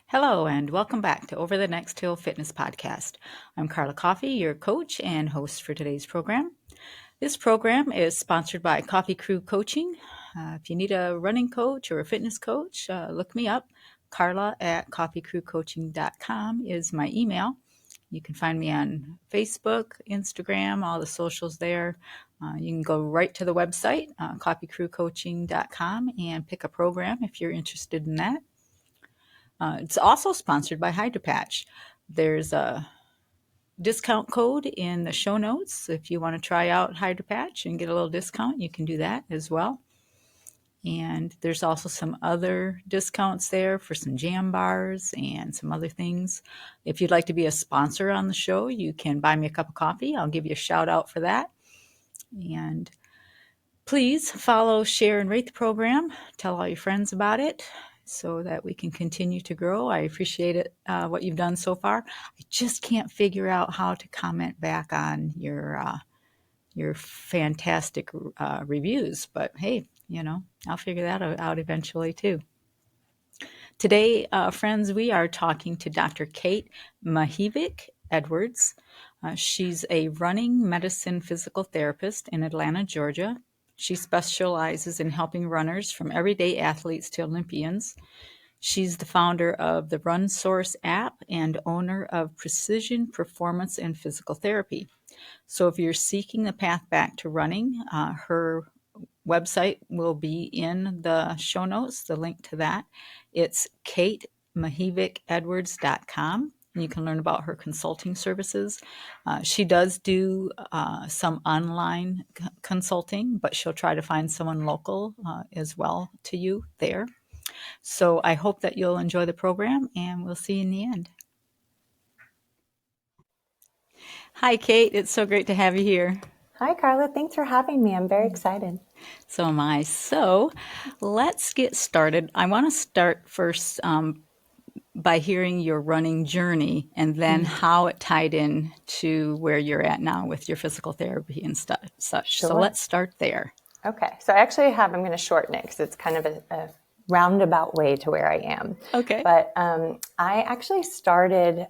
Hello, and welcome back to Over the Next Hill Fitness Podcast. I'm Carla Coffey, your coach and host for today's program. This program is sponsored by Coffee Crew Coaching. If you need a running coach or a fitness coach, look me up. Carla at coffeecrewcoaching.com is my email. You can find me on Facebook, Instagram, all the socials there. You can go right to the website, coffeecrewcoaching.com, and pick a program if you're interested in that. It's also sponsored by HydroPatch. There's a discount code in the show notes. If you want to try out HydroPatch and get a little discount, you can do that as well. And there's also some other discounts there for some jam bars and some other things. If you'd like to be a sponsor on the show, you can buy me a cup of coffee. I'll give you a shout out for that. And please follow, share, and rate the program. Tell all your friends about it so that we can continue to grow. I appreciate it, what you've done so far. I just can't figure out how to comment back on your fantastic reviews. But hey, I'll figure that out eventually too. Today, friends, we are talking to Dr. Kate Mihevc Edwards. She's a running medicine physical therapist in Atlanta, Georgia. She specializes in helping runners from everyday athletes to Olympians. She's the founder of the RunSource app and owner of Precision Performance and Physical Therapy. So if you're seeking the path back to running, her website will be in the show notes, the link to that. It's katemihevcedwards.com. You can learn about her consulting services. She does do some online consulting, but she'll try to find someone local as well to you there. So I hope that you'll enjoy the program, and we'll see you in the end. Hi, Kate. It's so great to have you here. Hi, Carla. Thanks for having me. I'm very excited. So am I. So let's get started. I want to start first by hearing your running journey and then how it tied in to where you're at now with your physical therapy and such. Sure. So let's start there. Okay. So I'm going to shorten it because it's kind of a roundabout way to where I am. Okay. But I actually started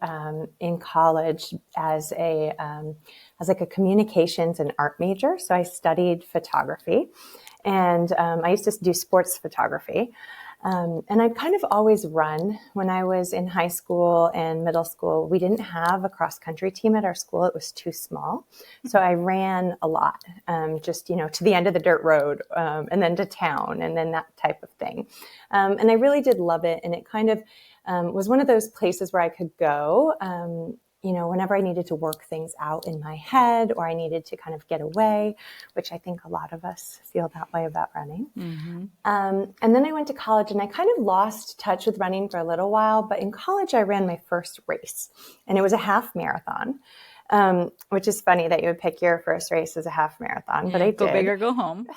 in college as a communications and art major. So I studied photography, and I used to do sports photography. And I'd kind of always run. When I was in high school and middle school, we didn't have a cross-country team at our school. It was too small. So I ran a lot, just, to the end of the dirt road, and then to town, and then that type of thing. And I really did love it. And it kind of was one of those places where I could go, whenever I needed to work things out in my head, or I needed to kind of get away, which I think a lot of us feel that way about running. Mm-hmm. And then I went to college, and I kind of lost touch with running for a little while. But in college, I ran my first race, and it was a half marathon, which is funny that you would pick your first race as a half marathon. Yeah, but I did. Go big or go home.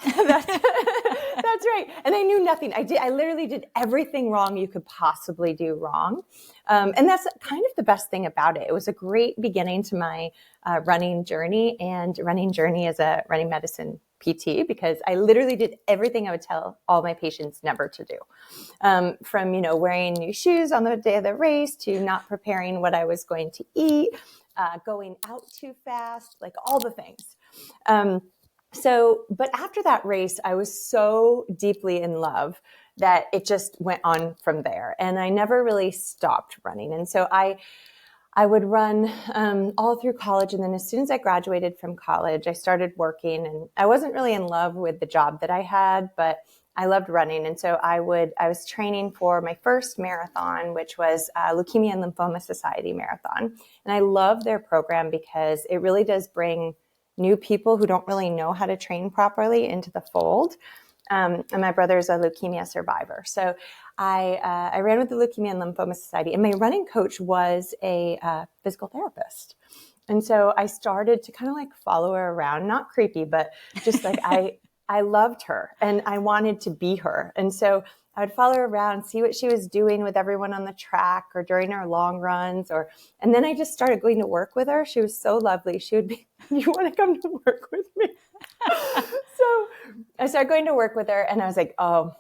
That's right. And I knew nothing. I literally did everything wrong you could possibly do wrong. And that's kind of the best thing about it. It was a great beginning to my running journey, and running journey as a running medicine PT, because I literally did everything I would tell all my patients never to do. From, wearing new shoes on the day of the race, to not preparing what I was going to eat, going out too fast, like all the things. But after that race, I was so deeply in love that it just went on from there. And I never really stopped running. And so I would run all through college. And then as soon as I graduated from college, I started working. And I wasn't really in love with the job that I had, but I loved running. And so I was training for my first marathon, which was Leukemia and Lymphoma Society Marathon. And I love their program because it really does bring new people who don't really know how to train properly into the fold. And my brother's a leukemia survivor. So I ran with the Leukemia and Lymphoma Society, and my running coach was a physical therapist. And so I started to kind of like follow her around, not creepy, but just like I loved her and I wanted to be her. And so I would follow her around, see what she was doing with everyone on the track or during her long runs, and then I just started going to work with her. She was so lovely. She would be, "You want to come to work with me?" So I started going to work with her, and I was like, oh,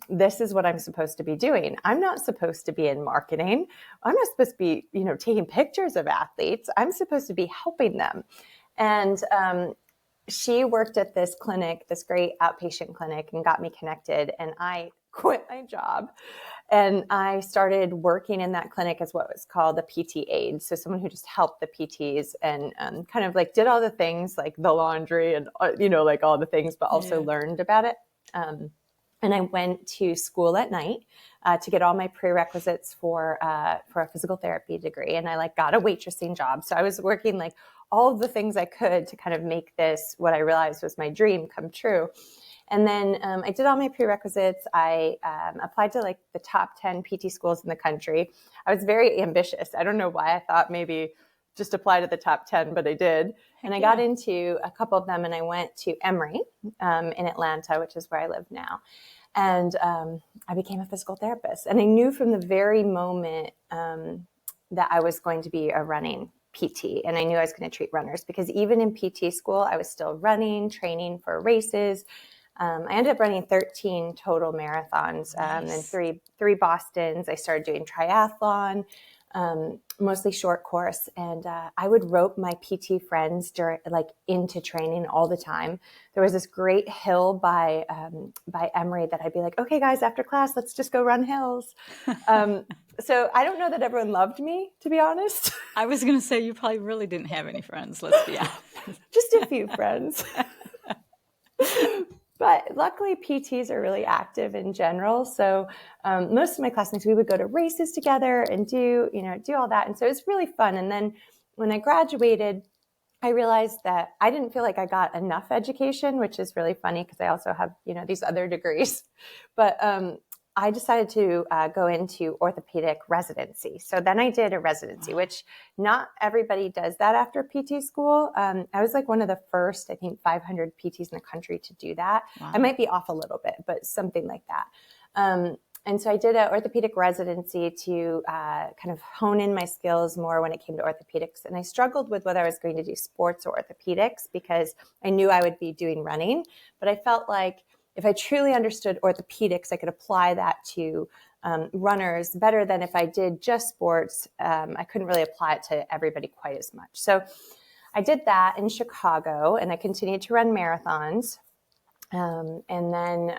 this is what I'm supposed to be doing. I'm not supposed to be in marketing. I'm not supposed to be, taking pictures of athletes. I'm supposed to be helping them. And she worked at this clinic, this great outpatient clinic, and got me connected. And I quit my job. And I started working in that clinic as what was called a PT aide. So someone who just helped the PTs and kind of like did all the things like the laundry and, like all the things, but also learned about it. And I went to school at night to get all my prerequisites for a physical therapy degree. And I got a waitressing job. So I was working all of the things I could to kind of make this, what I realized was my dream, come true. And then I did all my prerequisites. I applied to the top 10 PT schools in the country. I was very ambitious. I don't know why I thought maybe just apply to the top 10, but I did. And I got into a couple of them, and I went to Emory in Atlanta, which is where I live now. And I became a physical therapist. And I knew from the very moment that I was going to be a running PT, and I knew I was going to treat runners, because even in PT school, I was still running, training for races. I ended up running 13 total marathons and three Bostons. I started doing triathlon, mostly short course. And I would rope my PT friends into training all the time. There was this great hill by Emory that I'd be like, okay, guys, after class, let's just go run hills. So I don't know that everyone loved me, to be honest. I was going to say, you probably really didn't have any friends. Let's be honest. Just a few friends. But luckily, PTs are really active in general. So most of my classmates, we would go to races together and do all that. And so it's really fun. And then when I graduated, I realized that I didn't feel like I got enough education, which is really funny because I also have, these other degrees. But I decided to go into orthopedic residency. So then I did a residency, which not everybody does that after PT school. I was one of the first, I think, 500 PTs in the country to do that. Wow. I might be off a little bit, but something like that. And so I did an orthopedic residency to kind of hone in my skills more when it came to orthopedics. And I struggled with whether I was going to do sports or orthopedics because I knew I would be doing running, but I felt like if I truly understood orthopedics, I could apply that to runners better than if I did just sports. I couldn't really apply it to everybody quite as much. So I did that in Chicago, and I continued to run marathons. And then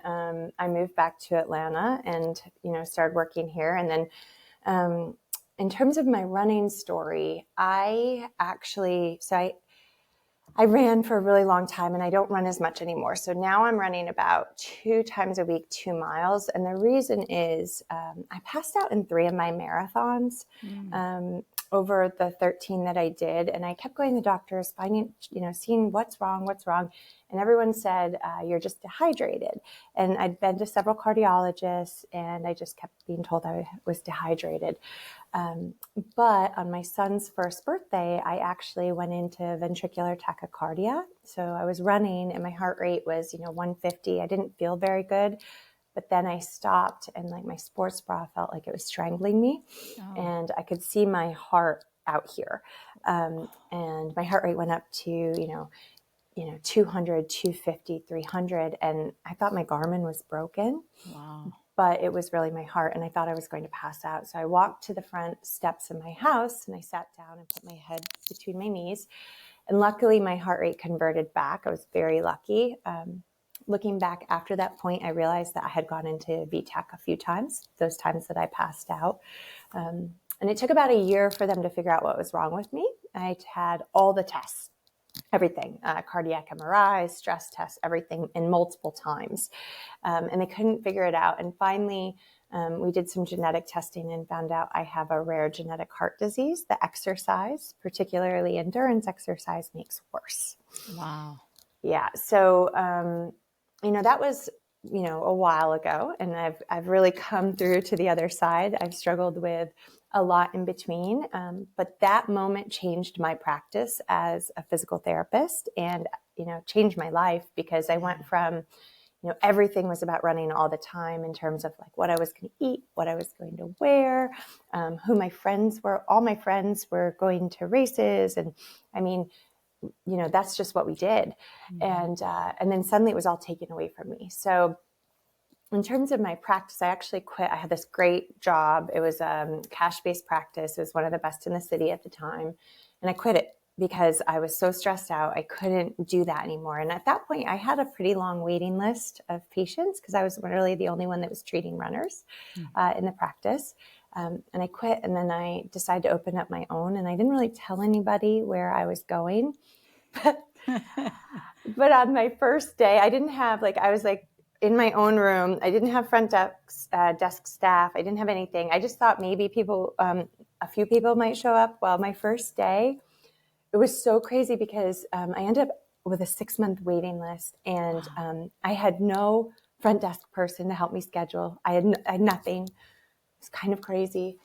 I moved back to Atlanta and, started working here. And then in terms of my running story, I ran for a really long time, and I don't run as much anymore. So now I'm running about 2 times a week, 2 miles. And the reason is I passed out in 3 of my marathons over the 13 that I did. And I kept going to the doctors, seeing what's wrong. And everyone said, you're just dehydrated. And I'd been to several cardiologists, and I just kept being told I was dehydrated. But on my son's first birthday, I actually went into ventricular tachycardia. So I was running and my heart rate was, 150. I didn't feel very good, but then I stopped, and my sports bra felt like it was strangling me. And I could see my heart out here. And my heart rate went up to, 200, 250, 300. And I thought my Garmin was broken. Wow. But it was really my heart, and I thought I was going to pass out. So I walked to the front steps of my house, and I sat down and put my head between my knees. And luckily, my heart rate converted back. I was very lucky. Looking back after that point, I realized that I had gone into VTAC a few times, those times that I passed out. And it took about a year for them to figure out what was wrong with me. I had all the tests. Everything, cardiac MRIs, stress tests, everything, in multiple times. And they couldn't figure it out. And finally, we did some genetic testing and found out I have a rare genetic heart disease. The exercise, particularly endurance exercise, makes worse. Wow. Yeah. So, that was, a while ago, and I've really come through to the other side. I've struggled with a lot in between. But that moment changed my practice as a physical therapist and, changed my life, because I went from, everything was about running all the time in terms of what I was going to eat, what I was going to wear, who my friends were. All my friends were going to races. And I mean, that's just what we did. Mm-hmm. And then suddenly it was all taken away from me. So in terms of my practice, I actually quit. I had this great job. It was cash-based practice. It was one of the best in the city at the time. And I quit it because I was so stressed out. I couldn't do that anymore. And at that point, I had a pretty long waiting list of patients because I was really the only one that was treating runners in the practice. And I quit, and then I decided to open up my own. And I didn't really tell anybody where I was going. But on my first day, I didn't have I was in my own room. I didn't have front desk staff. I didn't have anything. I just thought maybe a few people might show up. Well, my first day, it was so crazy because I ended up with a 6-month waiting list, and I had no front desk person to help me schedule. I had nothing. It was kind of crazy.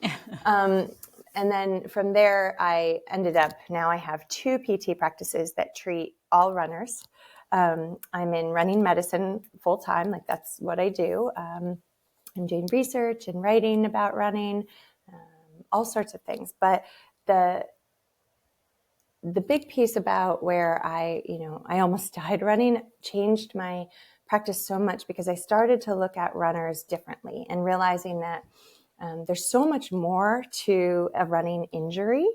And then from there, I ended up, now I have 2 PT practices that treat all runners. I'm in running medicine full time. That's what I do. I'm doing research and writing about running, all sorts of things. But the big piece about where I almost died running changed my practice so much because I started to look at runners differently and realizing that there's so much more to a running injury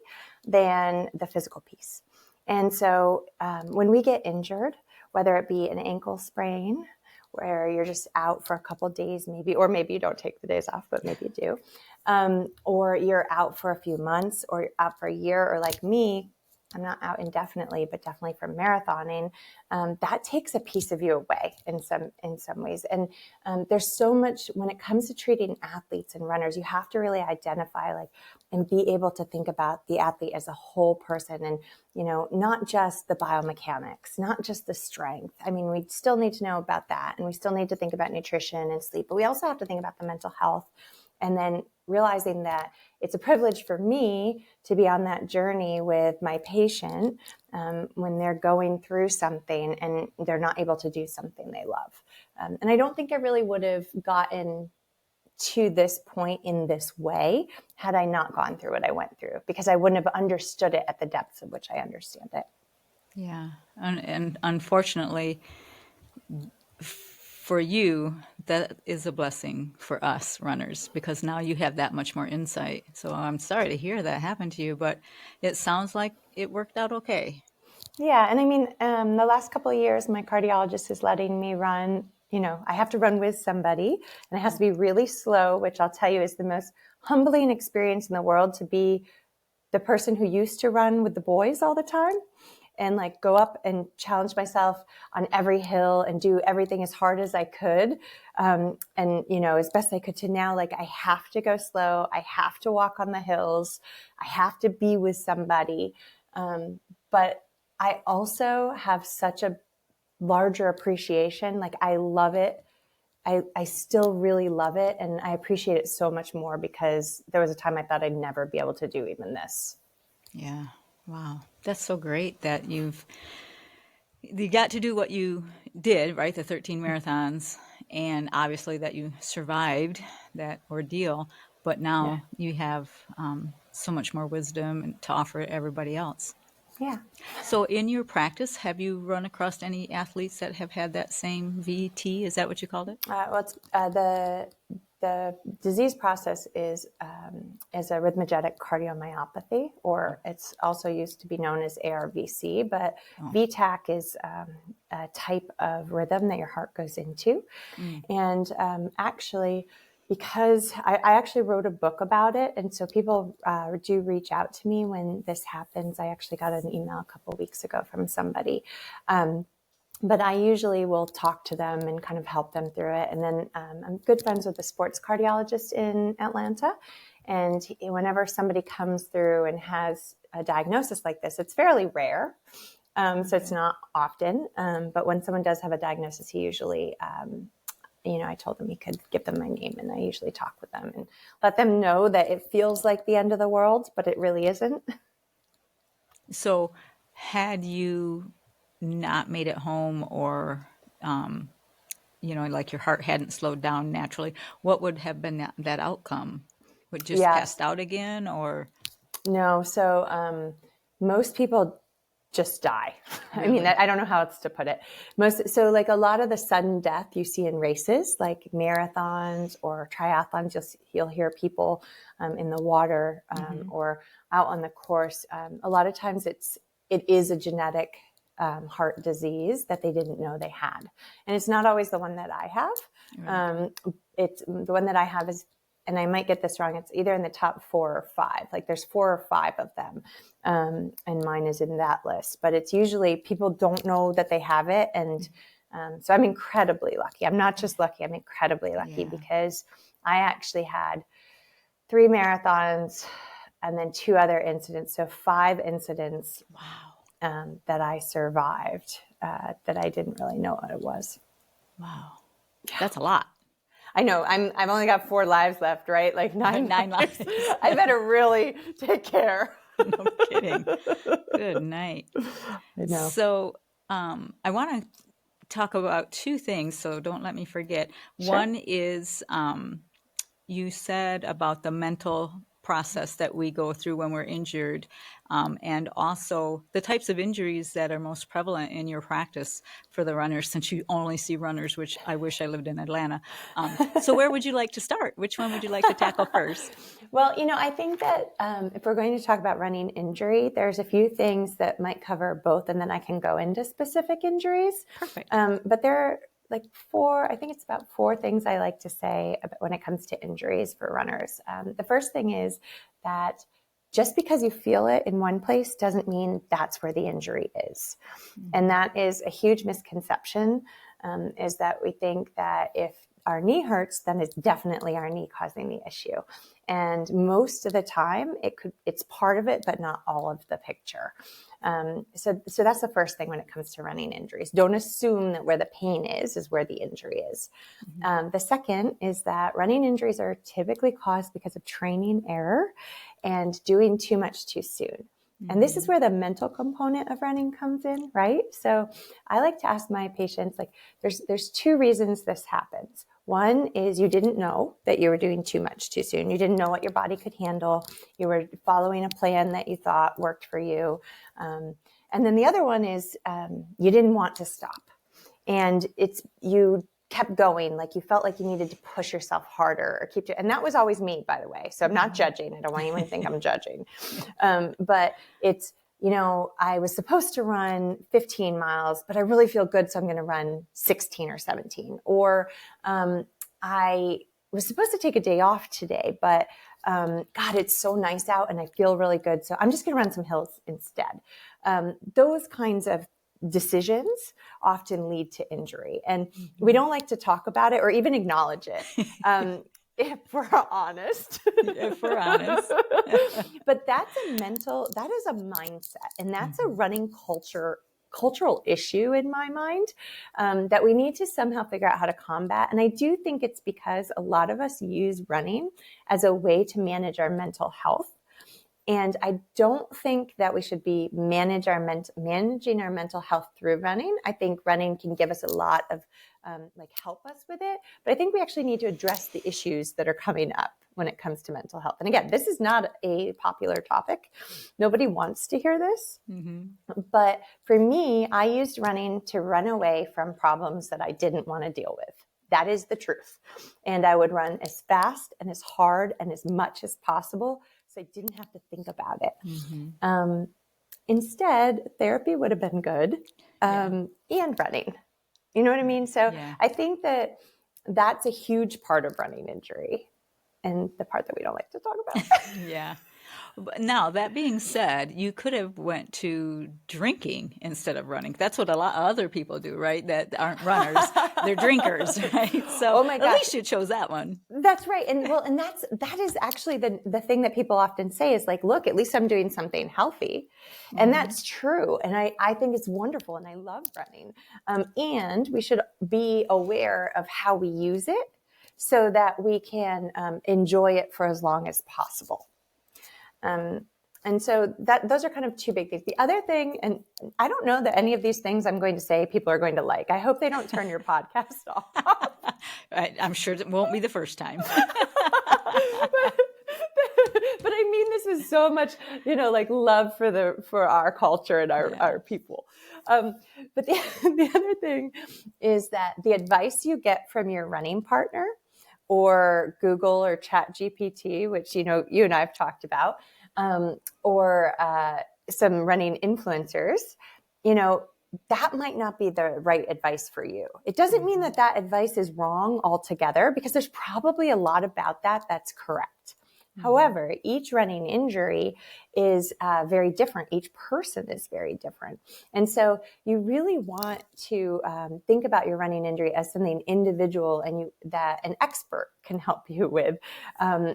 than the physical piece. And so when we get injured, whether it be an ankle sprain, where you're just out for a couple of days maybe, or maybe you don't take the days off, but maybe you do, or you're out for a few months, or you're out for a year, or like me, I'm not out indefinitely, but definitely from marathoning, that takes a piece of you away in some ways. And there's so much when it comes to treating athletes and runners, you have to really identify and be able to think about the athlete as a whole person, and not just the biomechanics, not just the strength. I mean, we still need to know about that, and we still need to think about nutrition and sleep, but we also have to think about the mental health. And then realizing that it's a privilege for me to be on that journey with my patient when they're going through something and they're not able to do something they love. And I don't think I really would have gotten to this point in this way had I not gone through what I went through, because I wouldn't have understood it at the depths of which I understand it. Yeah. And unfortunately, for you, that is a blessing for us runners, because now you have that much more insight. So I'm sorry to hear that happened to you, but it sounds like it worked out okay. Yeah. And I mean, the last couple of years, my cardiologist is letting me run. I have to run with somebody, and it has to be really slow, which I'll tell you is the most humbling experience in the world, to be the person who used to run with the boys all the time and go up and challenge myself on every hill and do everything as hard as I could. And, as best I could, to now, I have to go slow. I have to walk on the hills. I have to be with somebody. But I also have such a larger appreciation. I love it. I still really love it. And I appreciate it so much more because there was a time I thought I'd never be able to do even this. Yeah. Wow. That's so great that you got to do what you did, right? The 13 marathons, and obviously that you survived that ordeal, but now you have so much more wisdom to offer everybody else. Yeah. So in your practice, have you run across any athletes that have had that same VT? Is that what you called it? Well, it's, the disease process is arrhythmogenic cardiomyopathy, or it's also used to be known as ARVC, but VTAC is a type of rhythm that your heart goes into. And actually, because I actually wrote a book about it, and so people do reach out to me when this happens. I actually got an email a couple of weeks ago from somebody. But I usually will talk to them and kind of help them through it. And then I'm good friends with a sports cardiologist in Atlanta. And whenever somebody comes through and has a diagnosis like this, it's fairly rare. So it's not often. But when someone does have a diagnosis, he usually, I told him he could give them my name, and I usually talk with them and let them know that it feels like the end of the world, but it really isn't. So had you not made it home, or your heart hadn't slowed down naturally, what would have been that outcome? Would just passed out again, or? No. So most people just die. Really? I mean, I don't know how else to put it. So like a lot of the sudden death you see in races, like marathons or triathlons, you'll hear people in the water or out on the course. A lot of times it is a genetic heart disease that they didn't know they had. And it's not always the one that I have. Right. It's the one that I have is, and I might get this wrong, it's either in the top 4 or 5. Like there's 4 or 5 of them. And mine is in that list. But it's usually people don't know that they have it. And so I'm incredibly lucky. I'm not just lucky, I'm incredibly lucky because I actually had 3 marathons and then 2 other incidents. So 5 incidents. Wow. That I survived that I didn't really know what it was. Wow. That's a lot. I know. I've only got 4 lives left, right? Like 9 lives. I better really take care. No kidding. Good night. I know. So I want to talk about 2 things, so don't let me forget. Sure. One is you said about the mental process that we go through when we're injured, and also the types of injuries that are most prevalent in your practice for the runners, since you only see runners, which I wish I lived in Atlanta. So where would you like to start? Which one would you like to tackle first? Well, I think that if we're going to talk about running injury, there's a few things that might cover both, and then I can go into specific injuries. Perfect. But there are like 4, I think it's about 4 things I like to say about when it comes to injuries for runners. The first thing is that just because you feel it in one place doesn't mean that's where the injury is. Mm-hmm. And that is a huge misconception, is that we think that if our knee hurts, then it's definitely our knee causing the issue. And most of the time it's part of it, but not all of the picture. So that's the first thing when it comes to running injuries. Don't assume that where the pain is where the injury is. Mm-hmm. The second is that running injuries are typically caused because of training error and doing too much too soon. Mm-hmm. And this is where the mental component of running comes in, right? So I like to ask my patients, like, there's 2 reasons this happens. One is you didn't know that you were doing too much too soon. You didn't know what your body could handle. You were following a plan that you thought worked for you. And then the other one is you didn't want to stop. And you kept going, like you felt like you needed to push yourself harder or and that was always me, by the way. So I'm not judging. I don't want anyone to think I'm judging. But it's, I was supposed to run 15 miles, but I really feel good, so I'm going to run 16 or 17. Or I was supposed to take a day off today, but God, it's so nice out and I feel really good, so I'm just going to run some hills instead. Those kinds of decisions often lead to injury, and we don't like to talk about it or even acknowledge it. If we're honest. But that is a mindset, and that's a running cultural issue in my mind, that we need to somehow figure out how to combat. And I do think it's because a lot of us use running as a way to manage our mental health. And I don't think that we should be managing our mental health through running. I think running can give us a lot of help us with it. But I think we actually need to address the issues that are coming up when it comes to mental health. And again, this is not a popular topic. Nobody wants to hear this. Mm-hmm. But for me, I used running to run away from problems that I didn't want to deal with. That is the truth. And I would run as fast and as hard and as much as possible, so I didn't have to think about it. Mm-hmm. Instead, therapy would have been good, and running. You know what I mean? So I think that that's a huge part of running injury, and the part that we don't like to talk about. Yeah. Now, that being said, you could have went to drinking instead of running. That's what a lot of other people do, right? That aren't runners. They're drinkers, right? So at least you chose that one. That's right. And that is actually the thing that people often say is like, look, at least I'm doing something healthy. Mm-hmm. And that's true. And I think it's wonderful. And I love running. And we should be aware of how we use it so that we can enjoy it for as long as possible. And so those are kind of 2 big things. The other thing, and I don't know that any of these things I'm going to say people are going to like. I hope they don't turn your podcast off. I'm sure it won't be the first time. But I mean this is so much, like love for our culture and our people. But the other thing is that the advice you get from your running partner or Google or Chat GPT, which, you and I have talked about, or some running influencers, that might not be the right advice for you. It doesn't mean that advice is wrong altogether, because there's probably a lot about that's correct. However, each running injury is very different. Each person is very different. And so you really want to think about your running injury as something individual and that an expert can help you with.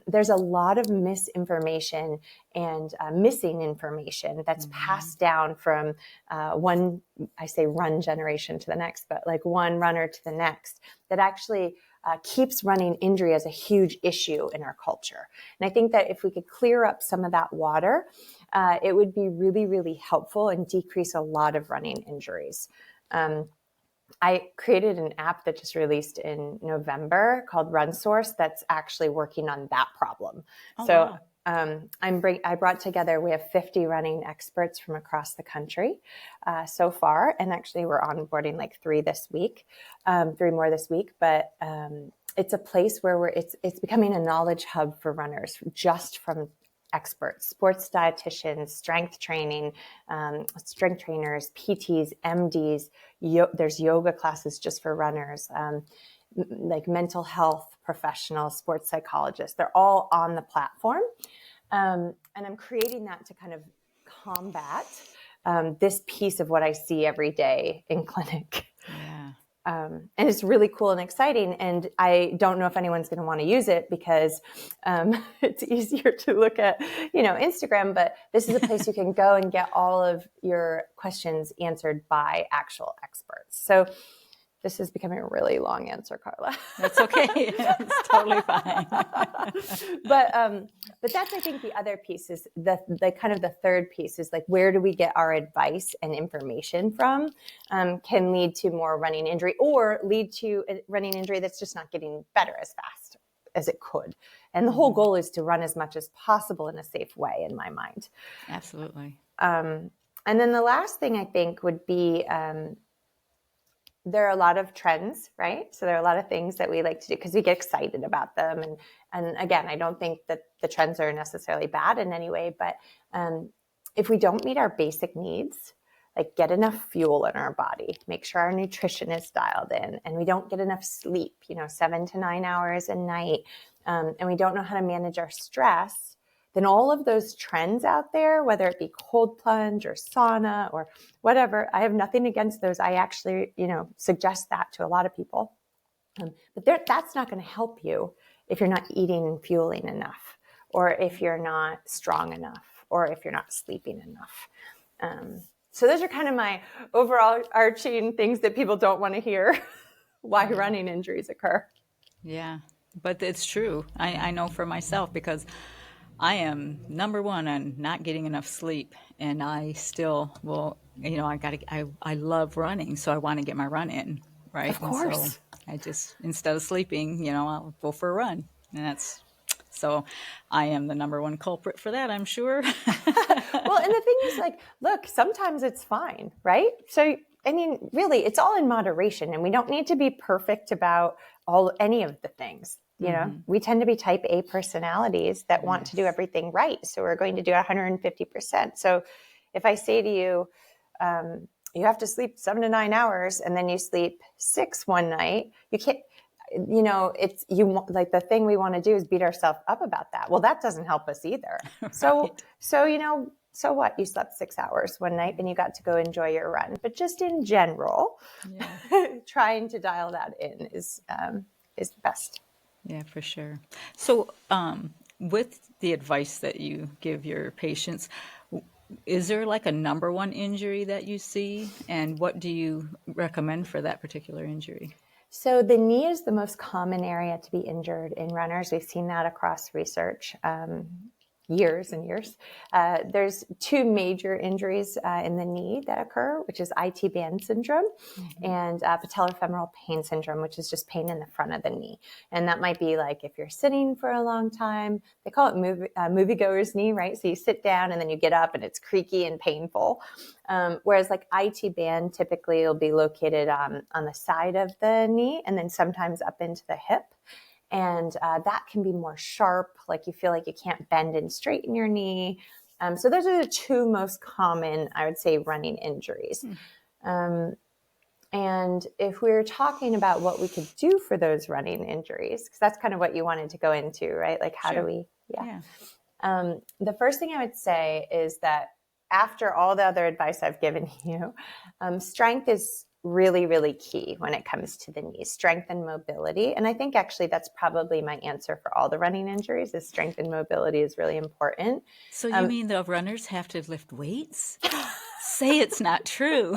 There's a lot of misinformation and missing information that's passed down from one, I say run generation to the next, but like one runner to the next, that actually keeps running injury as a huge issue in our culture. And I think that if we could clear up some of that water, it would be really, really helpful and decrease a lot of running injuries. I created an app that just released in November called RunSource that's actually working on that problem. Wow. I brought together, we have 50 running experts from across the country so far. And actually we're onboarding like 3 more this week. But it's a place where it's becoming a knowledge hub for runners, just from experts, sports dietitians, strength trainers, PTs, MDs. There's yoga classes just for runners, like mental health professionals, sports psychologists. They're all on the platform. And I'm creating that to kind of combat this piece of what I see every day in clinic. Yeah. And it's really cool and exciting. And I don't know if anyone's going to want to use it, because it's easier to look at, Instagram, but this is a place you can go and get all of your questions answered by actual experts. So this is becoming a really long answer, Carla. That's okay. It's totally fine. But that's, I think, the other piece is the kind of the third piece is like, where do we get our advice and information from? Can lead to more running injury, or lead to a running injury that's just not getting better as fast as it could. And the whole goal is to run as much as possible in a safe way, in my mind. Absolutely. And then the last thing I think would be, there are a lot of trends, right? So there are a lot of things that we like to do because we get excited about them. And again, I don't think that the trends are necessarily bad in any way, but if we don't meet our basic needs, like get enough fuel in our body, make sure our nutrition is dialed in, and we don't get enough sleep, 7 to 9 hours a night, and we don't know how to manage our stress, then all of those trends out there, whether it be cold plunge or sauna or whatever, I have nothing against those. I actually, suggest that to a lot of people. But that's not going to help you if you're not eating and fueling enough, or if you're not strong enough, or if you're not sleeping enough. So those are kind of my overall arching things that people don't want to hear, why running injuries occur. Yeah, but it's true. I know for myself, because I am number one on not getting enough sleep, and I still will, I love running, so I want to get my run in, right? Of course. And so I just, instead of sleeping, I'll go for a run. And so I am the number one culprit for that, I'm sure. Well, and the thing is, like, look, sometimes it's fine, right? So, really, it's all in moderation, and we don't need to be perfect about any of the things. We tend to be type A personalities that want to do everything right. So we're going to do 150%. So if I say to you, you have to sleep 7 to 9 hours, and then you sleep 6 one night, you can't, like the thing we want to do is beat ourselves up about that. Well, that doesn't help us either. Right. So what? You slept 6 hours one night, and you got to go enjoy your run. But just in general, trying to dial that in is best. Yeah, for sure. So with the advice that you give your patients, is there like a number one injury that you see? And what do you recommend for that particular injury? So the knee is the most common area to be injured in runners. We've seen that across research. years and years. There's two major injuries in the knee that occur, which is IT band syndrome and patellofemoral pain syndrome, which is just pain in the front of the knee. And that might be like if you're sitting for a long time, they call it moviegoer's knee, right? So you sit down and then you get up and it's creaky and painful. Whereas like IT band typically will be located on the side of the knee and then sometimes up into the hip. And that can be more sharp, like you feel like you can't bend and straighten your knee. So those are the two most common, I would say, running injuries. And if we were talking about what we could do for those running injuries, because that's kind of what you wanted to go into, right? Like how do we, the first thing I would say is that after all the other advice I've given you, strength is really, really key when it comes to the knees, strength and mobility. And I think actually that's probably my answer for all the running injuries is strength and mobility is really important. So you mean the runners have to lift weights? Say it's not true.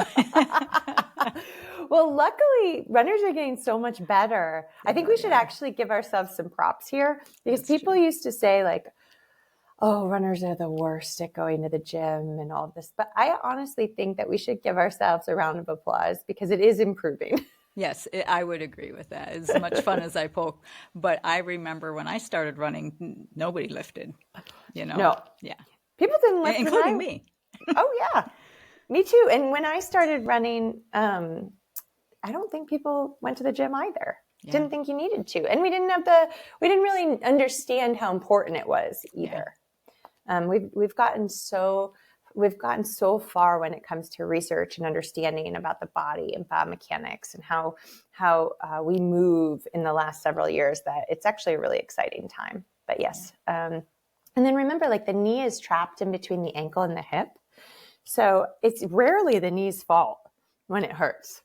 Well, luckily, runners are getting so much better. I think we should actually give ourselves some props here because people used to say like, oh, runners are the worst at going to the gym and all of this. But I honestly think that we should give ourselves a round of applause because it is improving. Yes, I would agree with that. As much fun as I poke. But I remember when I started running, nobody lifted, No. Yeah. People didn't lift. Including me. Oh, yeah. Me too. And when I started running, I don't think people went to the gym either. Yeah. Didn't think you needed to. And we didn't really understand how important it was either. Yeah. We've gotten so far when it comes to research and understanding about the body and biomechanics and how we move in the last several years that it's actually a really exciting time. But yes. Yeah. And then remember, like the knee is trapped in between the ankle and the hip. So it's rarely the knee's fault when it hurts,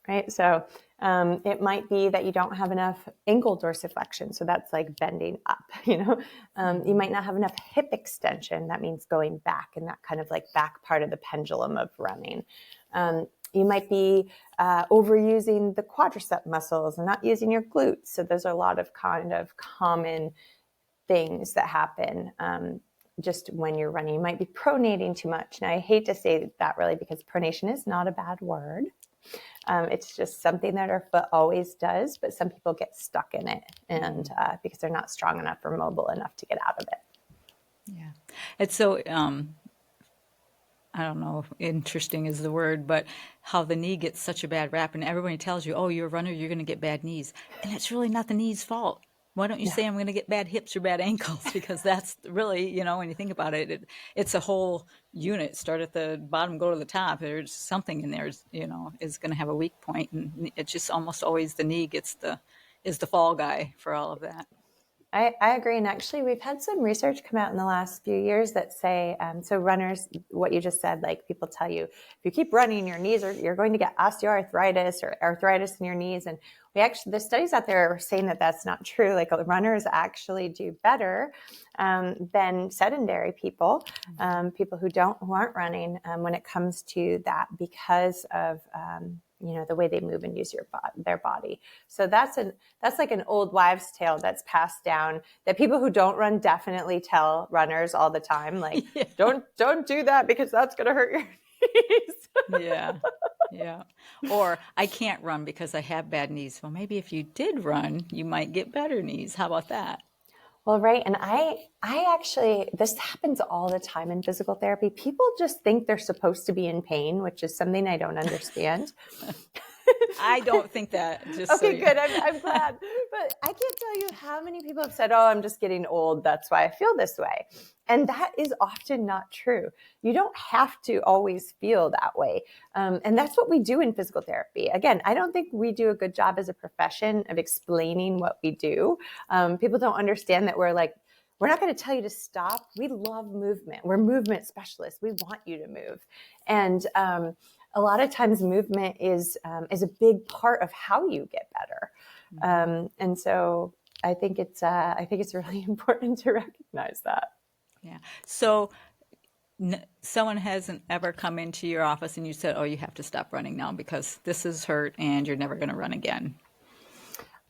right? So it might be that you don't have enough ankle dorsiflexion. So that's like bending up, you might not have enough hip extension. That means going back and that kind of like back part of the pendulum of running. You might be overusing the quadricep muscles and not using your glutes. So those are a lot of kind of common things that happen just when you're running. You might be pronating too much. Now, I hate to say that really because pronation is not a bad word. It's just something that our foot always does, but some people get stuck in it and because they're not strong enough or mobile enough to get out of it. Yeah. It's so, I don't know if interesting is the word, but how the knee gets such a bad rap and everybody tells you, oh, you're a runner, you're going to get bad knees. And it's really not the knee's fault. Why don't you say I'm going to get bad hips or bad ankles? Because that's really, when you think about it, it's a whole unit. Start at the bottom, go to the top. There's something in there, is going to have a weak point, and it's just almost always the knee is the fall guy for all of that. I agree. And actually, we've had some research come out in the last few years that say, so runners, what you just said, like people tell you, if you keep running, you're going to get osteoarthritis or arthritis in your knees. And the studies out there are saying that that's not true. Like runners actually do better than sedentary people, people who aren't running when it comes to that because of the way they move and use their body. So that's like an old wives' tale that's passed down that people who don't run definitely tell runners all the time. Like, don't do that because that's going to hurt your knees. Yeah. Or I can't run because I have bad knees. Well, maybe if you did run, you might get better knees. How about that? Well, right. And I actually, this happens all the time in physical therapy. People just think they're supposed to be in pain, which is something I don't understand. I don't think that. Okay, good. I'm glad. But I can't tell you how many people have said, oh, I'm just getting old. That's why I feel this way. And that is often not true. You don't have to always feel that way. And that's what we do in physical therapy. Again, I don't think we do a good job as a profession of explaining what we do. People don't understand that we're not going to tell you to stop. We love movement. We're movement specialists. We want you to move. And a lot of times movement is a big part of how you get better. And so I think it's really important to recognize that. Yeah. So someone hasn't ever come into your office and you said, oh, you have to stop running now because this is hurt and you're never going to run again.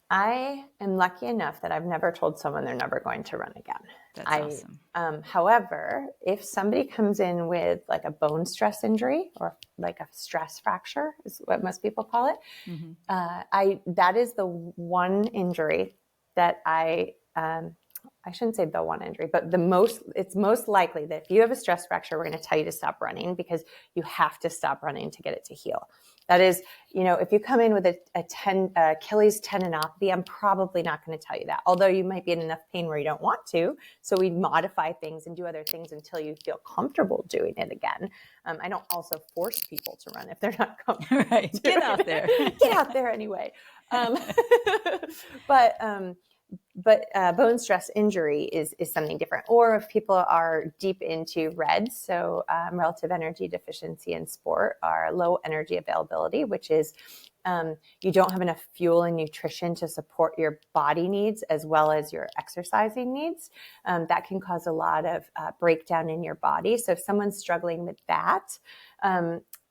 I am lucky enough that I've never told someone they're never going to run again. That's awesome. However, if somebody comes in with like a bone stress injury or like a stress fracture is what most people call it, that is the one injury that I shouldn't say the one injury, but it's most likely that if you have a stress fracture, we're going to tell you to stop running because you have to stop running to get it to heal. That is, if you come in with Achilles tendinopathy, I'm probably not going to tell you that, although you might be in enough pain where you don't want to. So we modify things and do other things until you feel comfortable doing it again. I don't also force people to run if they're not comfortable. Right. Get out there. Get out there anyway. But bone stress injury is something different. Or if people are deep into REDS, so relative energy deficiency in sport, are low energy availability, which is you don't have enough fuel and nutrition to support your body needs as well as your exercising needs. That can cause a lot of breakdown in your body. So if someone's struggling with that,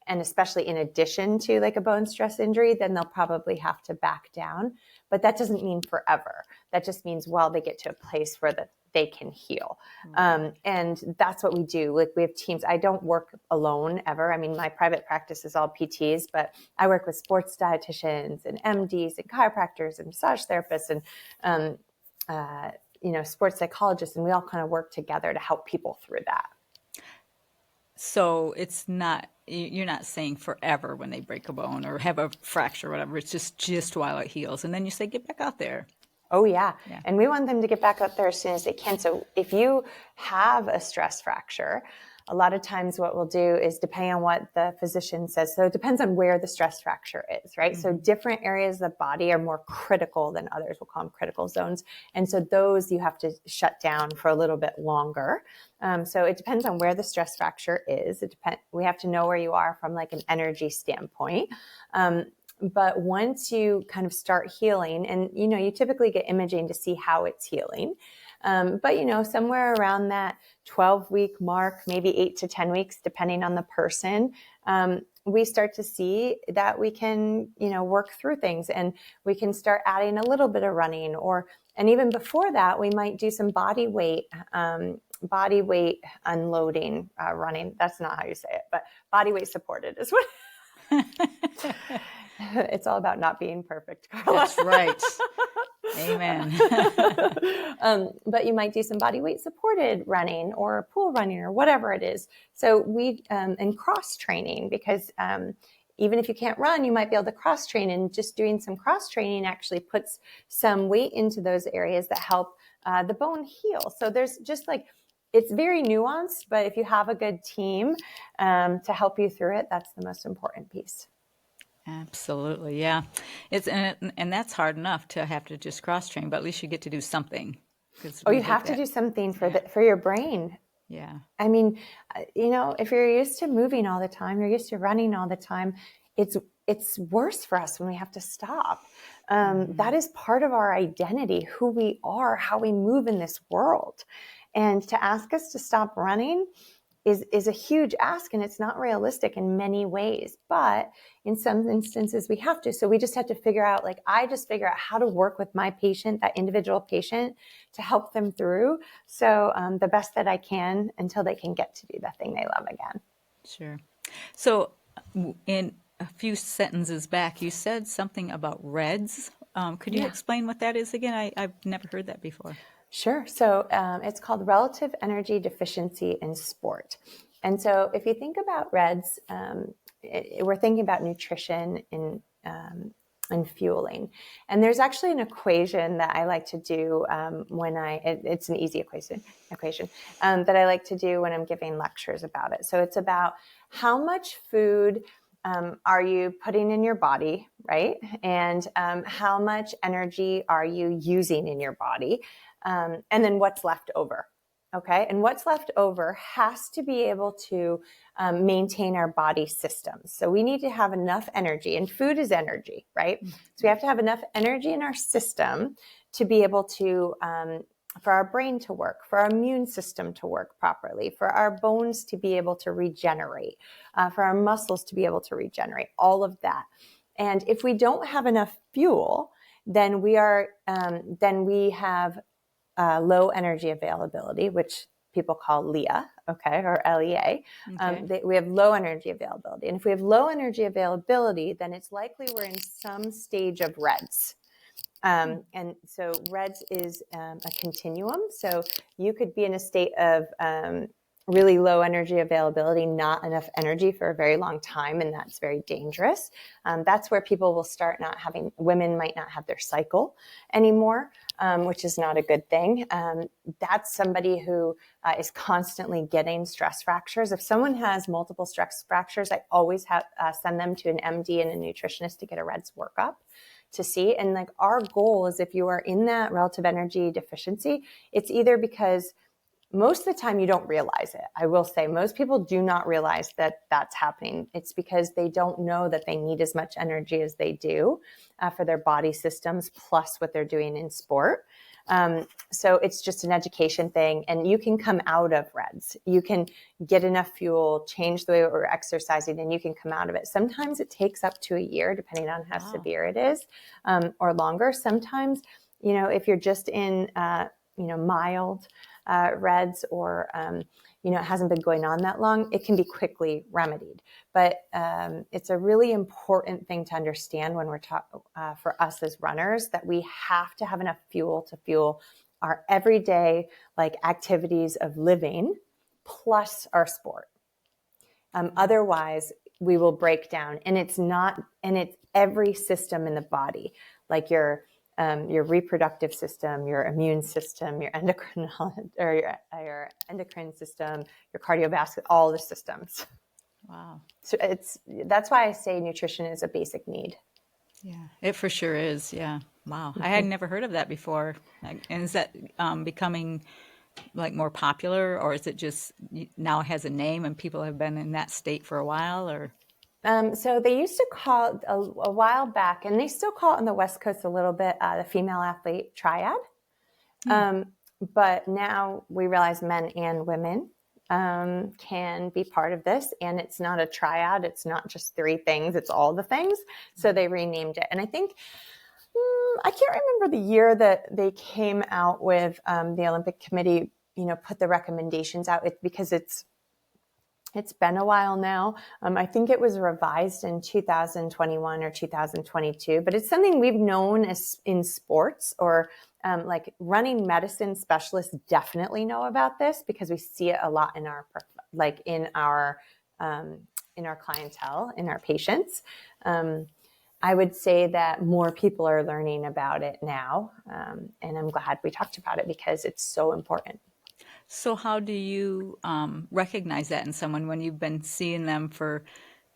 and especially in addition to like a bone stress injury, then they'll probably have to back down. But that doesn't mean forever. That just means while they get to a place where they can heal. And that's what we do. Like we have teams. I don't work alone ever. I mean, my private practice is all PTs, but I work with sports dietitians and MDs and chiropractors and massage therapists and, sports psychologists. And we all kind of work together to help people through that. So you're not saying forever when they break a bone or have a fracture or whatever. It's just while it heals. And then you say, get back out there. Oh, yeah. And we want them to get back out there as soon as they can. So if you have a stress fracture, a lot of times what we'll do is, depending on what the physician says, so it depends on where the stress fracture is, right? Mm-hmm. So different areas of the body are more critical than others. We'll call them critical zones. And so those you have to shut down for a little bit longer. So it depends on where the stress fracture is. We have to know where you are from like an energy standpoint. But once you kind of start healing, and, you typically get imaging to see how it's healing. But, somewhere around that 12-week mark, maybe 8 to 10 weeks, depending on the person, we start to see that we can, work through things and we can start adding a little bit of running and even before that, we might do some body weight unloading, running. That's not how you say it, but body weight supported is what. It's all about not being perfect, Carla. That's right. Amen. But you might do some body weight supported running or pool running or whatever it is. So and cross training, because even if you can't run, you might be able to cross train, and just doing some cross training actually puts some weight into those areas that help the bone heal. So there's just it's very nuanced, but if you have a good team to help you through it, that's the most important piece. Absolutely, yeah. And that's hard enough to have to just cross train, but at least you get to do something. You have to do something for your brain. Yeah. I mean, if you're used to moving all the time, you're used to running all the time, it's worse for us when we have to stop. That is part of our identity, who we are, how we move in this world. And to ask us to stop running is a huge ask, and it's not realistic in many ways, but in some instances we have to. So we just have to figure out, I just figure out how to work with my patient, that individual patient, to help them through. So the best that I can until they can get to do the thing they love again. Sure. So in a few sentences back, you said something about REDS. Could you explain what that is again? I've never heard that before. Sure. So it's called relative energy deficiency in sport. And so if you think about REDS, we're thinking about nutrition and fueling. And there's actually an equation that I like to do it's an easy equation that I like to do when I'm giving lectures about it. So it's about how much food are you putting in your body, right? And how much energy are you using in your body? And then what's left over, okay? And what's left over has to be able to maintain our body systems. So we need to have enough energy, and food is energy, right? Mm-hmm. So we have to have enough energy in our system to be able to, for our brain to work, for our immune system to work properly, for our bones to be able to regenerate, for our muscles to be able to regenerate, all of that. And if we don't have enough fuel, then we have low energy availability, which people call LEA, okay, or LEA. Okay. We have low energy availability. And if we have low energy availability, then it's likely we're in some stage of REDS. And so REDS is a continuum. So you could be in a state of really low energy availability, not enough energy for a very long time, and that's very dangerous. That's where people will start women might not have their cycle anymore, which is not a good thing. That's somebody who is constantly getting stress fractures. If someone has multiple stress fractures, I always send them to an MD and a nutritionist to get a REDS workup to see. And like our goal is, if you are in that relative energy deficiency, it's either because most of the time you don't realize it. I will say most people do not realize that that's happening. It's because they don't know that they need as much energy as they do for their body systems, plus what they're doing in sport. So it's just an education thing, and you can come out of REDS. You can get enough fuel, change the way we're exercising, and you can come out of it. Sometimes it takes up to a year, depending on how severe it is, or longer. Sometimes, if you're just in, mild REDS, or it hasn't been going on that long, it can be quickly remedied. But it's a really important thing to understand when we're for us as runners, that we have to have enough fuel to fuel our everyday activities of living plus our sport. Otherwise, we will break down, and it's every system in the body, like your reproductive system, your immune system, your endocrine system, your cardiovascular, all the systems. Wow. So that's why I say nutrition is a basic need. Yeah, it for sure is. Yeah. Wow. I had never heard of that before. And is that becoming more popular, or is it just now it has a name and people have been in that state for a while, or? So they used to call it a while back, and they still call it on the West Coast a little bit, the female athlete triad. But now we realize men and women can be part of this, and it's not a triad. It's not just three things. It's all the things. So they renamed it. And I think, I can't remember the year that they came out with the Olympic Committee, put the recommendations out. Because it's been a while now. I think it was revised in 2021 or 2022, but it's something we've known as in sports, or running medicine specialists definitely know about this, because we see it a lot in our clientele, in our patients. I would say that more people are learning about it now, and I'm glad we talked about it because it's so important. So how do you recognize that in someone when you've been seeing them for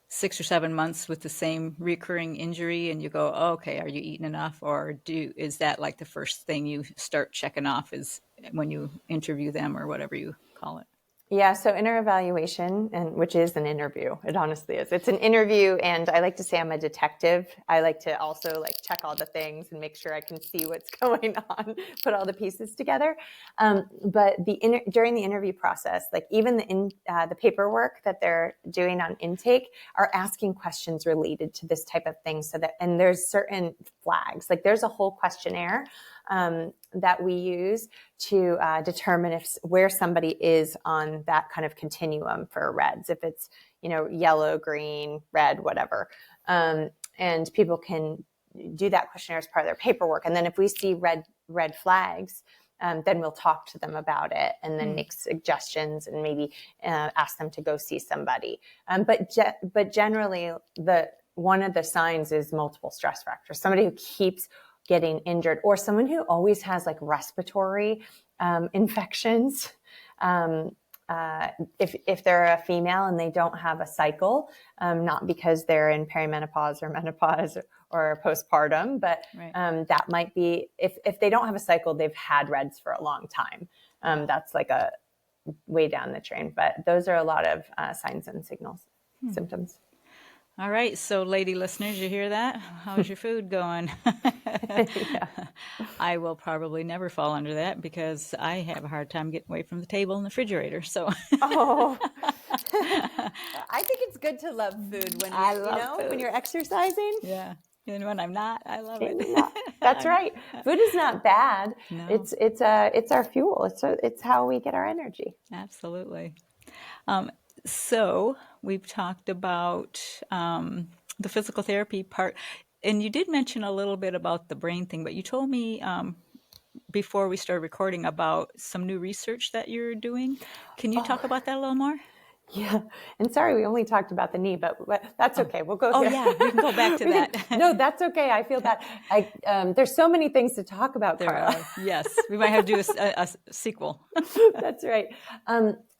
6 or 7 months with the same recurring injury, and you go, oh, okay, are you eating enough? Or is that the first thing you start checking off is when you interview them, or whatever you call it? Yeah, so inner evaluation, which is an interview. It honestly is. It's an interview, and I like to say I'm a detective. I like to also check all the things and make sure I can see what's going on, put all the pieces together. But during the interview process, even the paperwork that they're doing on intake are asking questions related to this type of thing. And there's certain flags. There's a whole questionnaire that we use to determine where somebody is on that kind of continuum for REDS, if it's, yellow, green, red, whatever. And people can do that questionnaire as part of their paperwork. And then if we see red flags, then we'll talk to them about it, and then make suggestions, and maybe ask them to go see somebody. But generally, one of the signs is multiple stress fractures. Somebody who keeps getting injured, or someone who always has respiratory infections. If they're a female and they don't have a cycle, not because they're in perimenopause or menopause or postpartum, but that might be, if they don't have a cycle, they've had REDS for a long time. That's a way down the train, but those are a lot of signs and symptoms. All right. So lady listeners, you hear that? How's your food going? Yeah. I will probably never fall under that because I have a hard time getting away from the table and the refrigerator. So I think it's good to love food when I love food. when you're exercising. Yeah. And when I'm not, I love it. That's right. Food is not bad. No. It's our fuel. It's how we get our energy. Absolutely. So we've talked about the physical therapy part, and you did mention a little bit about the brain thing, but you told me before we started recording about some new research that you're doing. Can you talk about that a little more? Yeah. And sorry, we only talked about the knee, but that's okay. We'll go. Oh, yeah. We can go back to that. No, that's okay. I feel that there's so many things to talk about, Carla. Yes. We might have to do a sequel. That's right.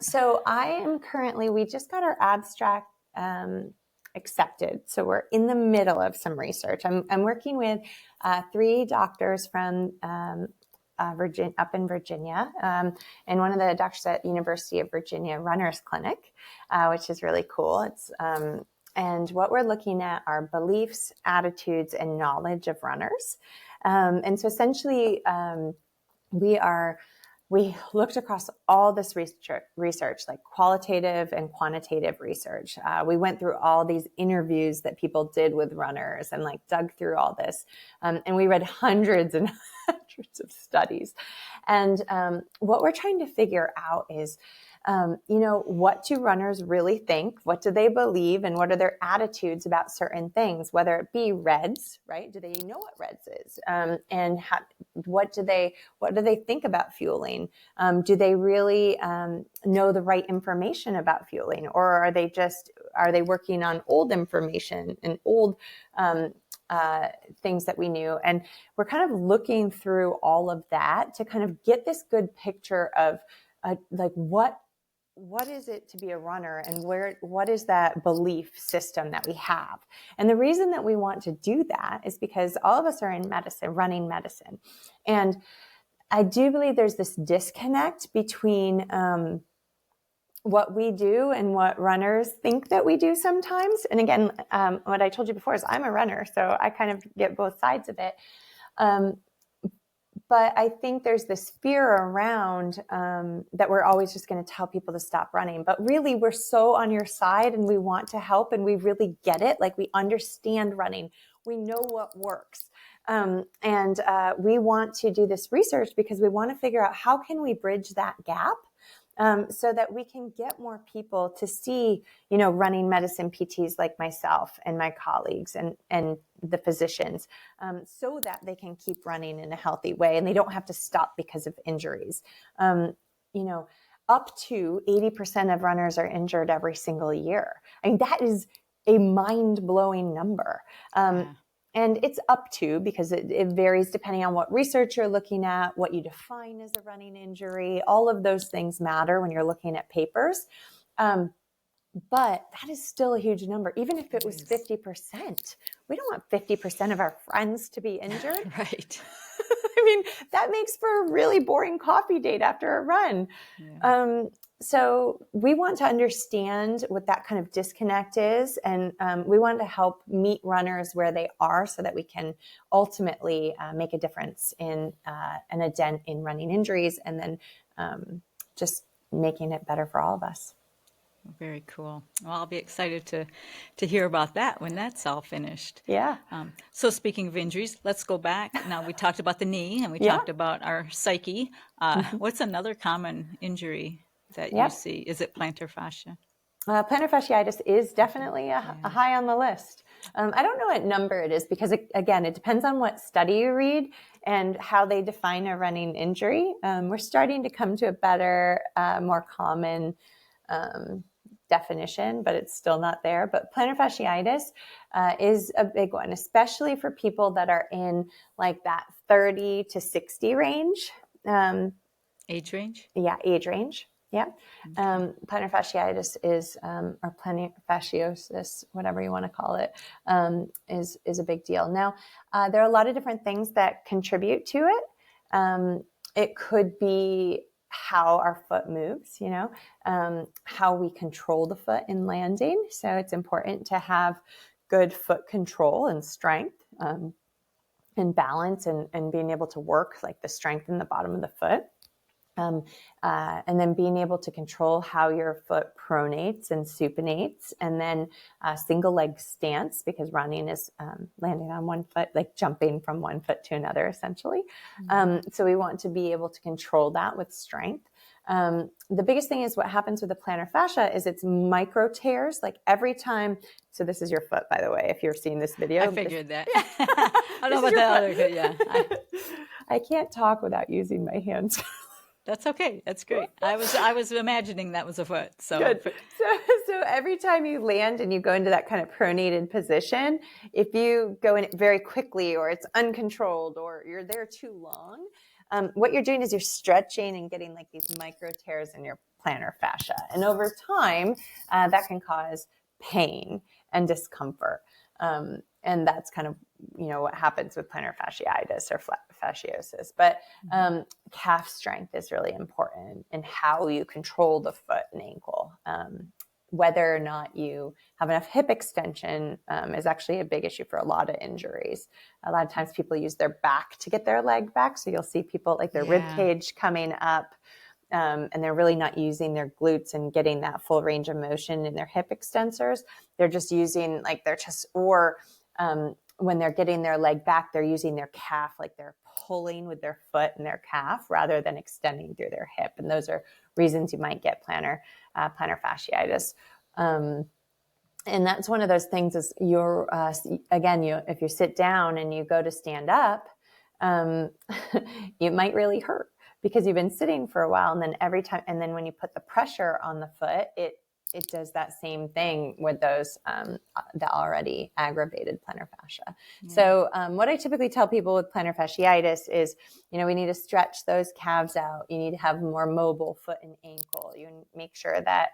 So I am currently, we just got our abstract accepted. So we're in the middle of some research. I'm working with 3 doctors from Virginia, up in Virginia, and one of the doctors at University of Virginia Runners Clinic, which is really cool. It's and what we're looking at are beliefs, attitudes, and knowledge of runners. And so essentially, we looked across all this research, like qualitative and quantitative research. We went through all these interviews that people did with runners and like dug through all this. And we read hundreds and hundreds of studies. And what we're trying to figure out is, what do runners really think? What do they believe? And what are their attitudes about certain things, whether it be REDS, right? Do they know what REDS is? And what do they think about fueling? Do they really know the right information about fueling? Or are they working on old information and old things that we knew? And we're kind of looking through all of that to kind of get this good picture of like what is it to be a runner, and what is that belief system that we have? And the reason that we want to do that is because all of us are in medicine, running medicine. And I do believe there's this disconnect between what we do and what runners think that we do sometimes. And again, what I told you before is I'm a runner, so I kind of get both sides of it. But I think there's this fear around that we're always just going to tell people to stop running. But really, we're so on your side and we want to help and we really get it. Like, we understand running. We know what works. And we want to do this research because we want to figure out how can we bridge that gap so that we can get more people to see, running medicine PTs like myself and my colleagues and the physicians, so that they can keep running in a healthy way and they don't have to stop because of injuries. Up to 80% of runners are injured every single year. I mean, that is a mind-blowing number. And it's up to, because it varies depending on what research you're looking at, what you define as a running injury. All of those things matter when you're looking at papers. But that is still a huge number. Even if it was 50%, we don't want 50% of our friends to be injured. Right. I mean, that makes for a really boring coffee date after a run. Yeah. So we want to understand what that kind of disconnect is. And we want to help meet runners where they are so that we can ultimately make a difference in and a dent in running injuries, and then just making it better for all of us. Very cool. Well, I'll be excited to hear about that when that's all finished. Yeah. So speaking of injuries, let's go back. Now, we talked about the knee and we talked about our psyche. What's another common injury that you see? Is it plantar fascia? Plantar fasciitis is definitely a high on the list. I don't know what number it is because, it depends on what study you read and how they define a running injury. We're starting to come to a better, more common definition, but it's still not there. But plantar fasciitis is a big one, especially for people that are in like that 30 to 60 range. Age range? Yeah, age range. Yeah. Okay. Plantar fasciitis is, or plantar fasciosis, whatever you want to call it, is a big deal. Now, there are a lot of different things that contribute to it. It could be how our foot moves, how we control the foot in landing. So it's important to have good foot control and strength, and balance and being able to work like the strength in the bottom of the foot. And then being able to control how your foot pronates and supinates, and then single leg stance, because running is landing on one foot, like jumping from one foot to another, essentially. So we want to be able to control that with strength. The biggest thing is what happens with the plantar fascia is it's micro tears. Like every time, so this is your foot, by the way, if you're seeing this video. I figured that. I don't know about the other foot. Yeah. I can't talk without using my hands. That's okay. That's great. I was imagining that was a foot. So good. So every time you land and you go into that kind of pronated position, if you go in it very quickly, or it's uncontrolled, or you're there too long, what you're doing is you're stretching and getting like these micro tears in your plantar fascia. And over time, that can cause pain and discomfort. And that's kind of, what happens with plantar fasciitis or fasciosis. But calf strength is really important in how you control the foot and ankle. Whether or not you have enough hip extension is actually a big issue for a lot of injuries. A lot of times people use their back to get their leg back. So you'll see people like their rib cage coming up, and they're really not using their glutes and getting that full range of motion in their hip extensors. They're just using like their chest, or when they're getting their leg back, they're using their calf, like they're pulling with their foot and their calf rather than extending through their hip. And those are reasons you might get plantar fasciitis. And that's one of those things is if you sit down and you go to stand up, it might really hurt because you've been sitting for a while. And then when you put the pressure on the foot, it does that same thing with those, the already aggravated plantar fascia. Yeah. So what I typically tell people with plantar fasciitis is, we need to stretch those calves out. You need to have more mobile foot and ankle. You make sure that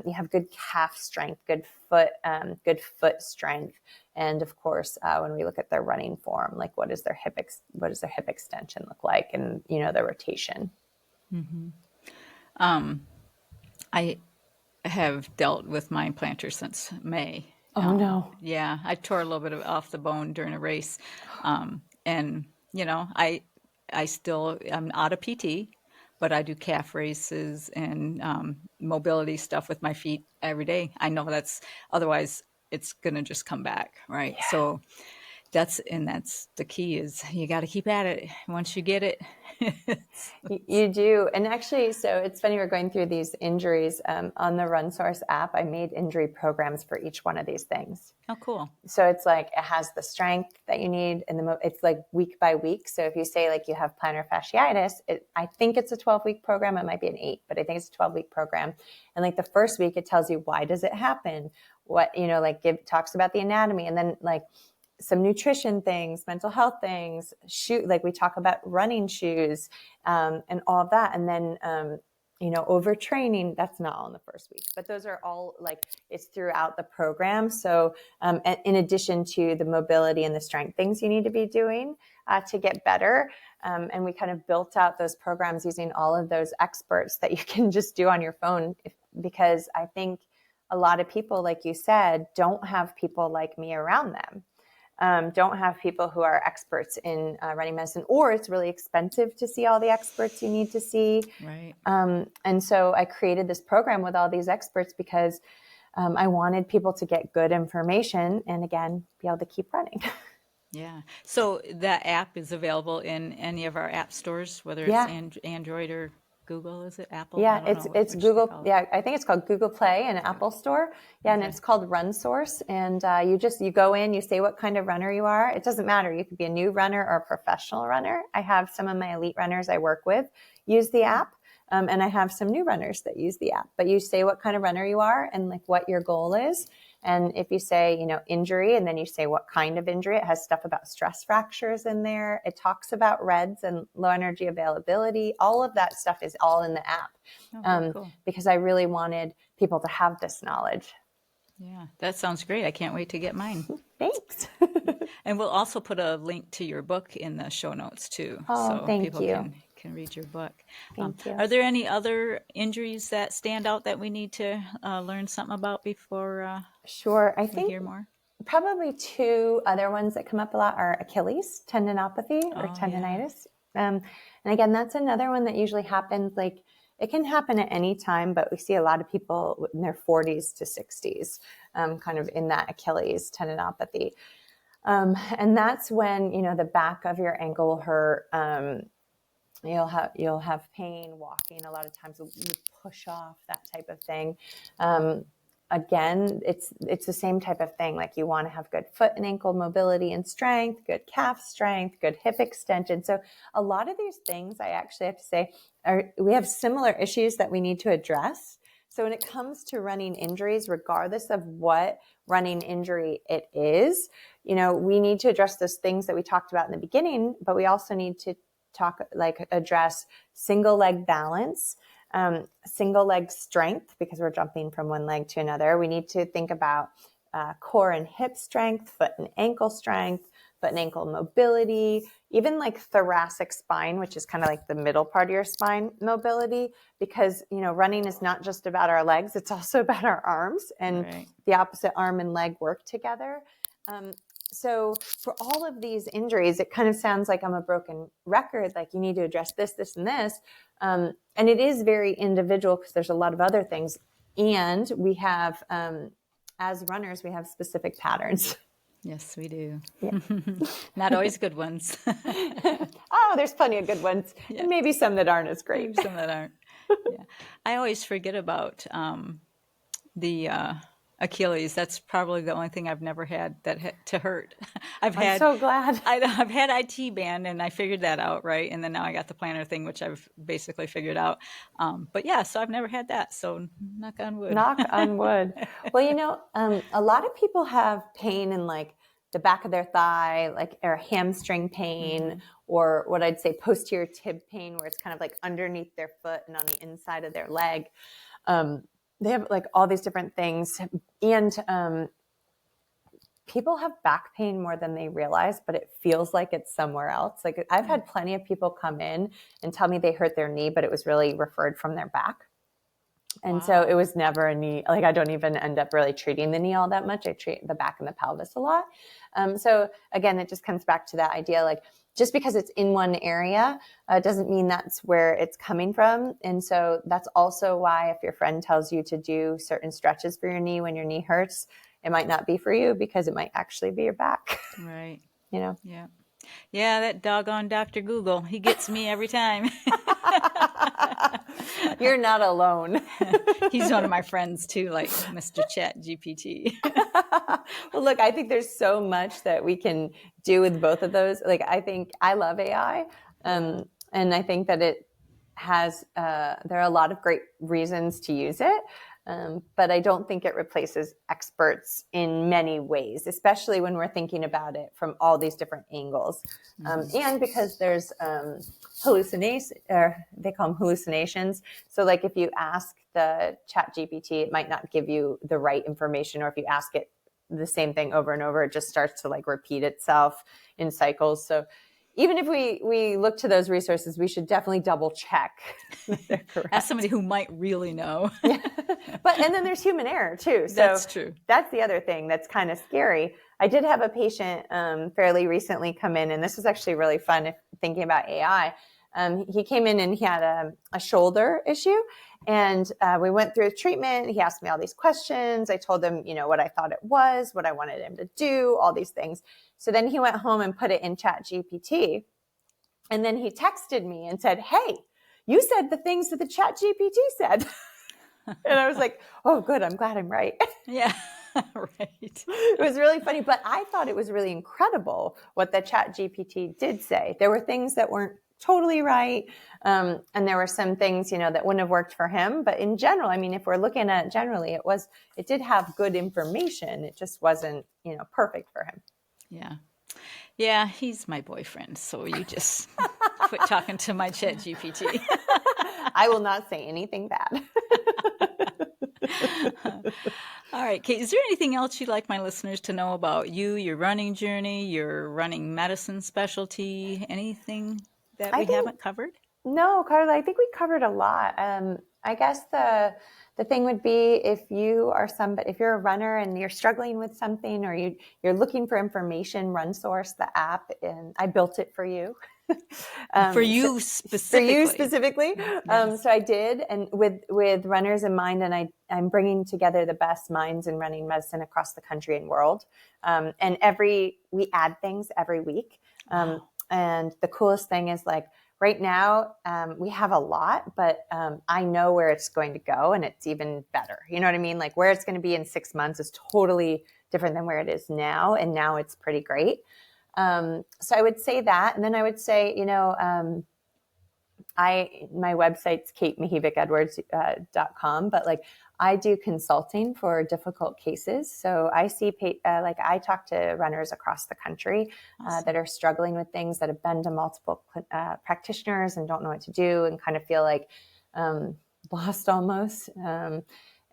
you have good calf strength, good foot strength. And of course, when we look at their running form, like what does their hip extension look like, and the rotation. Mm-hmm. I have dealt with my plantar since May. Oh no! Yeah, I tore a little bit off the bone during a race, and I'm out of PT, but I do calf races and mobility stuff with my feet every day. I know otherwise it's gonna just come back, right? Yeah. So that's the key is you got to keep at it. Once you get it. You do. And actually, so it's funny, we're going through these injuries on the RunSource app. I made injury programs for each one of these things. Oh, cool. So it's like, it has the strength that you need, and it's like week by week. So if you say like you have plantar fasciitis, I think it's a 12-week program. It might be an 8, but I think it's a 12-week program. And like the first week, it tells you why does it happen? What, talks about the anatomy, and then like some nutrition things, mental health things, like we talk about running shoes, and all of that. And then, overtraining, that's not all in the first week, but those are all like, it's throughout the program. So, in addition to the mobility and the strength things you need to be doing, to get better. And we kind of built out those programs using all of those experts that you can just do on your phone, because I think a lot of people, like you said, don't have people like me around them. Don't have people who are experts in running medicine, or it's really expensive to see all the experts you need to see. Right. And so I created this program with all these experts because I wanted people to get good information and, again, be able to keep running. Yeah. So that app is available in any of our app stores, whether it's Android or Google, is it Apple? Yeah, it's Google. Yeah, I think it's called Google Play and Apple Store. Yeah, okay. And it's called RunSource. And you go in, you say what kind of runner you are. It doesn't matter. You could be a new runner or a professional runner. I have some of my elite runners I work with use the app. And I have some new runners that use the app. But you say what kind of runner you are and like what your goal is. And if you say, injury, and then you say what kind of injury, it has stuff about stress fractures in there. It talks about REDs and low energy availability. All of that stuff is all in the app. Cool. Because I really wanted people to have this knowledge. Yeah, that sounds great. I can't wait to get mine. Thanks. And we'll also put a link to your book in the show notes too. Oh, so thank people you. Can read your book. Thank you. Are there any other injuries that stand out that we need to learn something about before Sure. I think hear more? Probably 2 other ones that come up a lot are Achilles tendinopathy or tendinitis. And again, that's another one that usually happens, like it can happen at any time, but we see a lot of people in their 40s to 60s, kind of in that Achilles tendinopathy. And that's when, the back of your ankle will hurt. You'll have pain walking. A lot of times you push off, that type of thing. Again, it's the same type of thing. Like you want to have good foot and ankle mobility and strength, good calf strength, good hip extension. So a lot of these things, I actually have to say, we have similar issues that we need to address. So when it comes to running injuries, regardless of what running injury it is, we need to address those things that we talked about in the beginning, but we also need to address single leg balance, single leg strength, because we're jumping from one leg to another. We need to think about core and hip strength, foot and ankle strength, foot and ankle mobility, even like thoracic spine, which is kind of like the middle part of your spine mobility, because, running is not just about our legs, it's also about our arms, and Right. the opposite arm and leg work together. So for all of these injuries, it kind of sounds like I'm a broken record, like you need to address this, this, and this. And it is very individual because there's a lot of other things. And we have, as runners, we have specific patterns. Yes, we do. Yeah. Not always good ones. Oh, there's plenty of good ones. Yeah. And maybe some that aren't as great. Maybe some that aren't. Yeah. I always forget about the Achilles. That's probably the only thing I've never had to hurt. I'm so glad. I've had IT band, and I figured that out, right? And then now I got the planner thing, which I've basically figured out. But yeah, so I've never had that. So knock on wood. Knock on wood. Well, a lot of people have pain in like the back of their thigh, like or hamstring pain, or what I'd say posterior tib pain, where it's kind of like underneath their foot and on the inside of their leg. They have like all these different things, and people have back pain more than they realize, but it feels like it's somewhere else. Like I've had plenty of people come in and tell me they hurt their knee, but it was really referred from their back. And so it was never a knee. Like I don't even end up really treating the knee all that much. I treat the back and the pelvis a lot. So again, it just comes back to that idea, like just because it's in one area doesn't mean that's where it's coming from. And so that's also why if your friend tells you to do certain stretches for your knee when your knee hurts, it might not be for you because it might actually be your back. Right. Yeah. Yeah, that doggone Dr. Google, he gets me every time. You're not alone. He's one of my friends too, like Mr. Chat GPT. Well, look, I think there's so much that we can do with both of those. Like, I think I love AI. And I think that it has, there are a lot of great reasons to use it. But I don't think it replaces experts in many ways, especially when we're thinking about it from all these different angles. And because there's hallucinations, or they call them hallucinations. So like if you ask the Chat GPT, it might not give you the right information, or if you ask it the same thing over and over, it just starts to like repeat itself in cycles. So even if we look to those resources, we should definitely double check. As somebody who might really know. Yeah. And then there's human error too. So that's true. That's the other thing that's kind of scary. I did have a patient fairly recently come in, and this was actually really fun thinking about AI. He came in and he had a shoulder issue, and we went through treatment. He asked me all these questions. I told him, what I thought it was, what I wanted him to do, all these things. So then he went home and put it in Chat GPT. And then he texted me and said, "Hey, you said the things that the Chat GPT said." And I was like, "Oh, good. I'm glad I'm right." Yeah, right. It was really funny, but I thought it was really incredible what the Chat GPT did say. There were things that weren't totally right. And there were some things, that wouldn't have worked for him. But in general, I mean, if we're looking at it generally, it did have good information. It just wasn't, perfect for him. Yeah. Yeah, he's my boyfriend. So you just quit talking to my Chat GPT. I will not say anything bad. All right, Kate, is there anything else you'd like my listeners to know about you, your running journey, your running medicine specialty, anything that we haven't covered? No, Carla, I think we covered a lot. I guess the thing would be if you're a runner and you're struggling with something, or you're looking for information, RunSource, the app, and I built it for you. For you specifically. Yes. So I did, and with runners in mind, and I'm bringing together the best minds in running medicine across the country and world. And we add things every week. Wow. And the coolest thing is, like, right now, we have a lot, but I know where it's going to go, and it's even better. You know what I mean? Like, where it's going to be in 6 months is totally different than where it is now. And now it's pretty great. So I would say that. And then I would say, my website's Mihevc but like, I do consulting for difficult cases. So I see, I talk to runners across the country that are struggling with things, that have been to multiple practitioners and don't know what to do, and kind of feel like lost almost.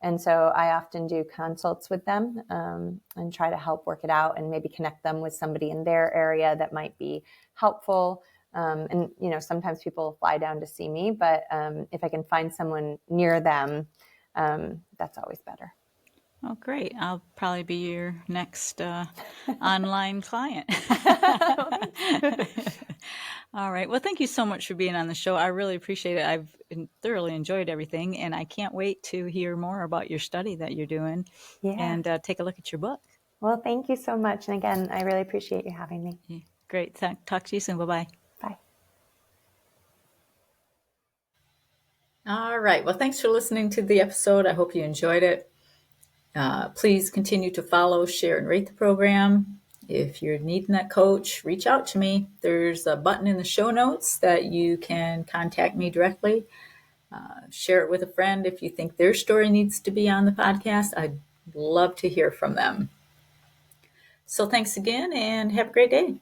And so I often do consults with them and try to help work it out, and maybe connect them with somebody in their area that might be helpful. And, sometimes people fly down to see me, but if I can find someone near them, that's always better. Oh, great. I'll probably be your next online client. All right. Well, thank you so much for being on the show. I really appreciate it. I've thoroughly enjoyed everything, and I can't wait to hear more about your study that you're doing and take a look at your book. Well, thank you so much. And again, I really appreciate you having me. Yeah, great. Talk to you soon. Bye-bye. Bye. All right. Well, thanks for listening to the episode. I hope you enjoyed it. Please continue to follow, share, and rate the program. If you're needing that coach, reach out to me. There's a button in the show notes that you can contact me directly. Share it with a friend if you think their story needs to be on the podcast. I'd love to hear from them. So thanks again, and have a great day.